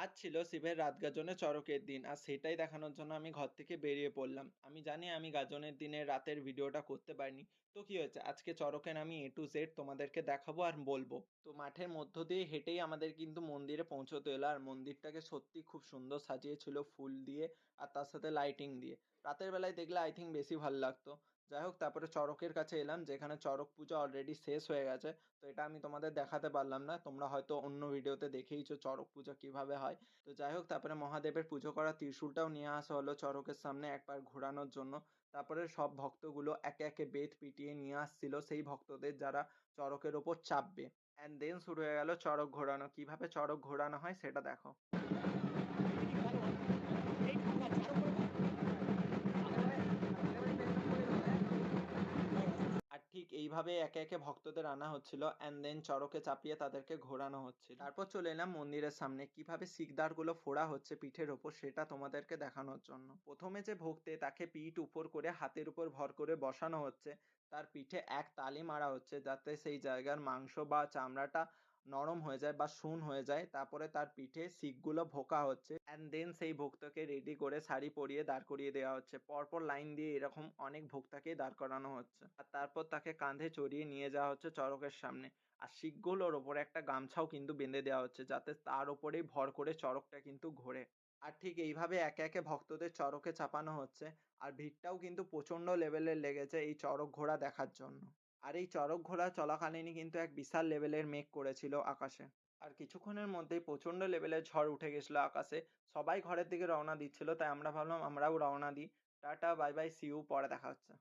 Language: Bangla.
আজ ছিল শিবের রাত গাজনে চড়কের দিন আর সেটাই দেখানোর জন্য আমি ঘর থেকে বেরিয়ে পড়লাম। আমি জানি আমি গাজনের দিনে রাতের ভিডিওটা করতে পারিনি। তো কি হয়েছে, আজকে চড়কের আমি এ টু জেড তোমাদেরকে দেখাবো আর বলবো। তো মাঠের মধ্য দিয়ে হেঁটেই আমাদের কিন্তু মন্দিরে পৌঁছতে এলো, আর মন্দিরটাকে সত্যি খুব সুন্দর সাজিয়েছিল ফুল দিয়ে আর তার সাথে লাইটিং দিয়ে। রাতের বেলায় দেখলে আই থিঙ্ক বেশি ভালো লাগতো। যাই হোক, তারপরে চড়কের কাছে এলাম যেখানে চড়ক পুজো অলরেডি শেষ হয়ে গেছে। তো এটা আমি তোমাদের দেখাতে পারলাম না, তোমরা হয়তো অন্য ভিডিওতে দেখেইছো চড়ক পুজো কিভাবে হয়। তো যাই হোক, তারপরে মহাদেবের পুজো করা ত্রিশূলটাও নিয়ে আসা হলো চড়কের সামনে একবার ঘোরানোর জন্য। তারপরে সব ভক্তগুলো একে একে বেত পিটিয়ে নিয়ে আসছিল সেই ভক্তদের যারা চড়কের ওপর চাপবে। অ্যান্ড দেন শুরু হয়ে গেল চড়ক ঘোরানো। কিভাবে চড়ক ঘোরানো হয় সেটা দেখো। আর ঠিক এইভাবে একে একে ভক্তদের আনা হচ্ছিল অ্যান্ড দেন চড়কে চাপিয়ে তাদেরকে ঘোরানো হচ্ছিল। তারপর চলে এলাম মন্দিরের সামনে, কিভাবে শিকদারগুলো ফোড়া হচ্ছে পিঠের ওপর সেটা তোমাদেরকে দেখানোর জন্য। প্রথমে যে ভক্তে তাকে পিঠ উপর করে হাতের উপর ভর করে বসানো হচ্ছে, তার পিঠে এক তালি মারা হচ্ছে যাতে সেই জায়গার মাংস বা চামড়াটা নরম হয়ে যায় বা শুন হয়ে যায়। তারপরে তার পিঠে শিকগুলো ভোঁকা হচ্ছে অ্যান্ড দেন সেই ভক্তকে রেডি করে শাড়ি পরিয়ে দাঁড় করিয়ে দেওয়া হচ্ছে। পরপর লাইন দিয়ে এরকম অনেক ভক্তকেই দাঁড় করানো হচ্ছে আর তারপর তাকে কাঁধে চড়িয়ে নিয়ে যাওয়া হচ্ছে চড়কের সামনে। আর শিকগুলোর ওপরে একটা গামছাও কিন্তু বেঁধে দেওয়া হচ্ছে যাতে তার ওপরেই ভর করে চড়কটা কিন্তু ঘোরে। আর ঠিক এইভাবে একে একে ভক্তদের চড়কে চাপানো হচ্ছে। আর ভিড়টাও কিন্তু প্রচন্ড লেভেলের লেগেছে এই চড়ক ঘোড়া দেখার জন্য। আর এই চড়ক ঘোড়া চলাকালীনই কিন্তু এক বিশাল লেভেলের মেঘ করেছিল আকাশে। আর কিছুক্ষণের মধ্যেই প্রচন্ড লেভেলের ঝড় উঠে গেছিল আকাশে। সবাই ঘরের দিকে রওনা দিচ্ছিল, তাই আমরা ভাবলাম আমরাও রওনা দিই। Tata, bye bye, see you, পরে দেখা হচ্ছে।